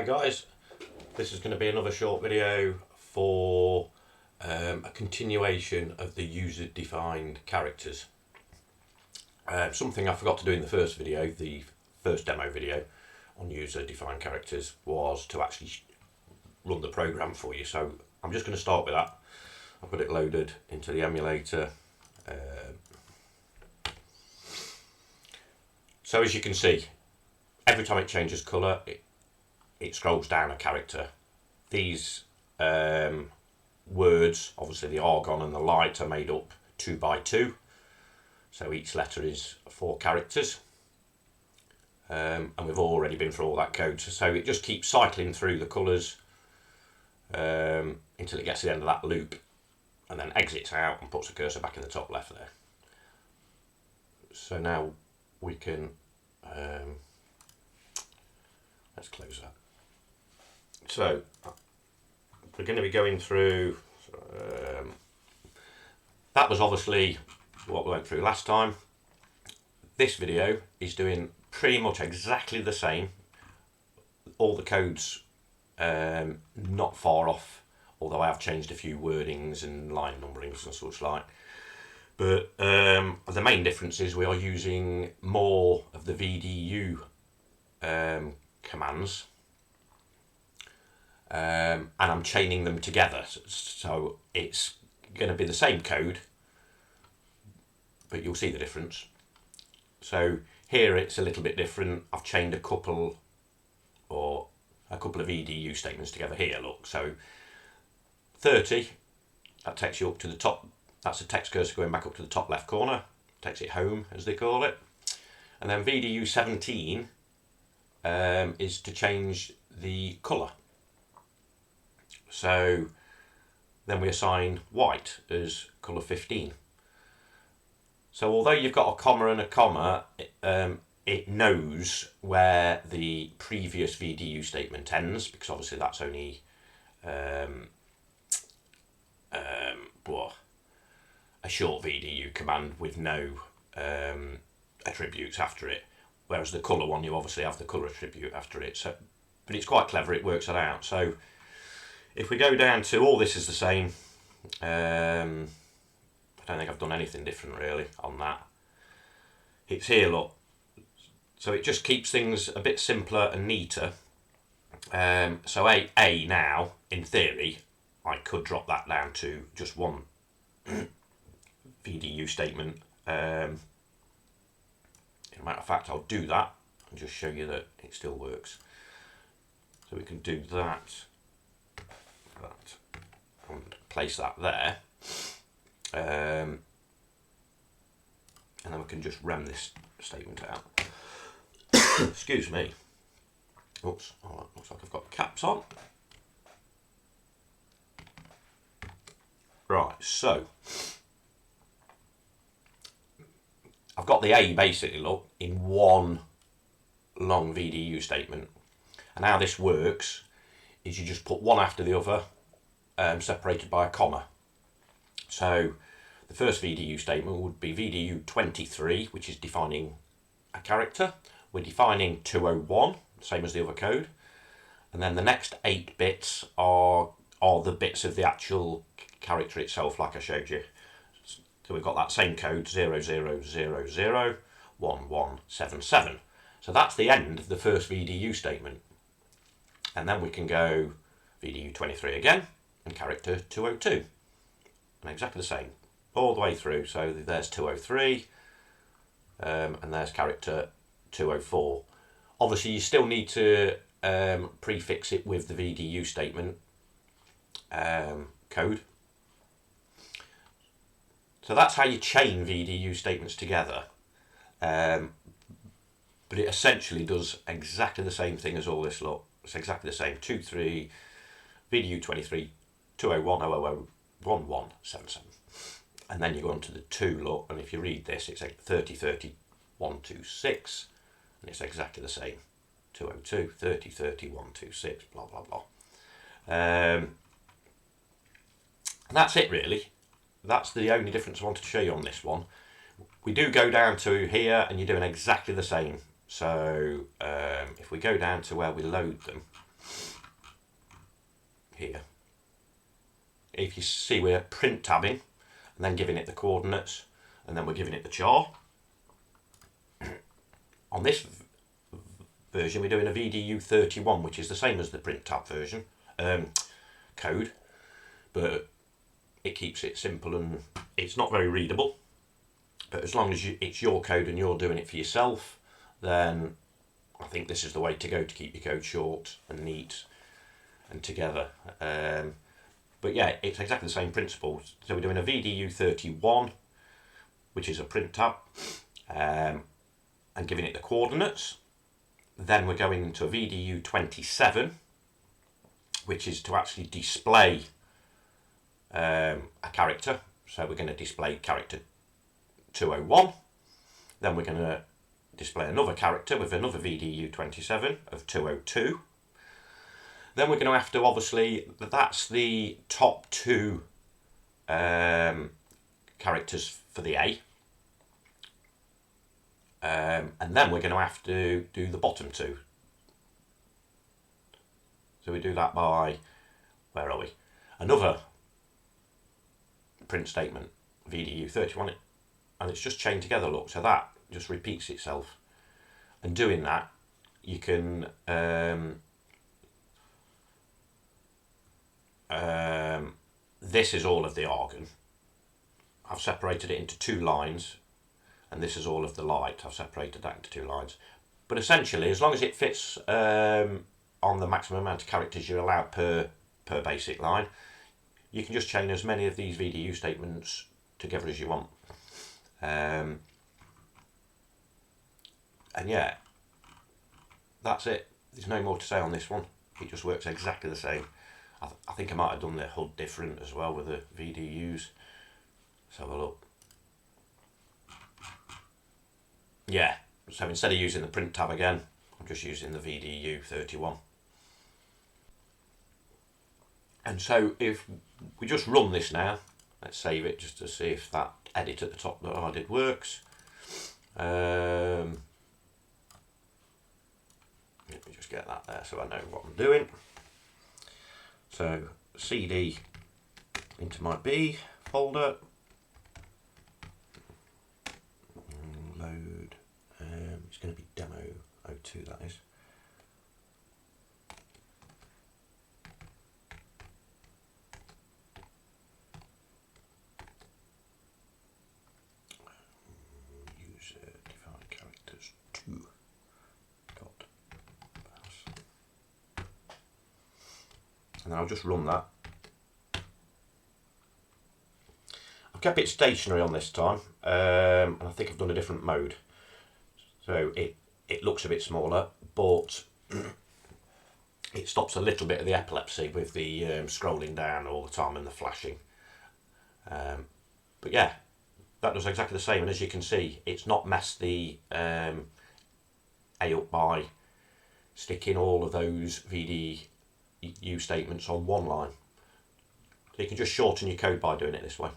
Hi guys, this is going to be another short video for a continuation of the user defined characters. Something I forgot to do in the first video, the first demo video on user defined characters, was to actually run the program for you. So I'm just going to start with that. I've got it loaded into the emulator. So as you can see, every time it changes colour, it scrolls down a character. These words, obviously the Agon and the Light, are made up 2 by 2. So each letter is 4 characters. And we've already been through all that code. So it just keeps cycling through the colours until it gets to the end of that loop, and then exits out and puts the cursor back in the top left there. So now we can, let's close that. So we're going to be going through, that was obviously what we went through last time. This video is doing pretty much exactly the same. All the code's not far off, although I have changed a few wordings and line numberings and such like. But the main difference is we are using more of the VDU commands, and I'm chaining them together. So it's going to be the same code, but you'll see the difference. So here it's a little bit different. I've chained a couple of EDU statements together here, look. So 30, that takes you up to the top. That's a text cursor going back up to the top left corner. Takes it home, as they call it. And then VDU 17 is to change the colour. So then we assign white as colour 15. So although you've got a comma and a comma, it knows where the previous VDU statement ends, because obviously that's only a short VDU command with no attributes after it, whereas the colour one, you obviously have the colour attribute after it. So, but it's quite clever, it works it out. So if we go down to, all this is the same. I don't think I've done anything different really on that. It's here, look. So it just keeps things a bit simpler and neater. So A now, in theory, I could drop that down to just one VDU statement. In matter of fact, I'll do that and just show you that it still works. So we can do that, and place that there. And then we can just ram this statement out. Excuse me. Oops, oh, looks like I've got caps on. Right, so I've got the A basically, look, in one long VDU statement. And how this works is you just put one after the other, separated by a comma. So the first VDU statement would be VDU 23, which is defining a character. We're defining 201, same as the other code. And then the next 8 bits are the bits of the actual character itself, like I showed you. So we've got that same code, 00001177. So that's the end of the first VDU statement. And then we can go VDU 23 again, and character 202. And exactly the same, all the way through. So there's 203, and there's character 204. Obviously you still need to prefix it with the VDU statement code. So that's how you chain VDU statements together. But it essentially does exactly the same thing as all this lot. It's exactly the same. 23, VDU 23, 201, 1177. And then you go on to the 2 lot, and if you read this, it's like 30, 30, 126, and it's exactly the same. 202, 30, 30, 126, blah, blah, blah. And that's it really. That's the only difference I wanted to show you on this one. We do go down to here, and you're doing exactly the same. So if we go down to where we load them, here. If you see, we're print tabbing and then giving it the coordinates, and then we're giving it the char. On this version, we're doing a VDU31, which is the same as the print tab version code, but it keeps it simple and it's not very readable. But as long as it's your code and you're doing it for yourself, then I think this is the way to go to keep your code short and neat and together. But yeah, it's exactly the same principle. So we're doing a VDU31, which is a print tab, and giving it the coordinates. Then we're going into a VDU27, which is to actually display a character. So we're going to display character 201. Then we're going to display another character with another VDU27 of 202. Then we're going to have to, obviously, that's the top two characters for the A. And then we're going to have to do the bottom two. So we do that by, where are we? Another print statement, VDU31, and it's just chained together, look, so that just repeats itself. And doing that, you can this is all of the Agon. I've separated it into two lines, and this is all of the light. I've separated that into two lines. But essentially, as long as it fits on the maximum amount of characters you're allowed per basic line, you can just chain as many of these VDU statements together as you want. And yeah, that's it. There's no more to say on this one. It just works exactly the same. I think I might have done the HUD different as well with the VDUs. Let's have a look. Yeah, so instead of using the print tab again, I'm just using the VDU31. And so if we just run this now, let's save it just to see if that edit at the top that I did works. Let me just get that there so I know what I'm doing. So CD into my B folder, load, it's going to be demo 02, that is. User defined characters 2. And then I'll just run that. I've kept it stationary on this time, and I think I've done a different mode. So it looks a bit smaller, but it stops a little bit of the epilepsy with the scrolling down all the time and the flashing. But yeah, that does exactly the same, and as you can see, it's not messed the A up by sticking all of those VDU statements on one line. So you can just shorten your code by doing it this way.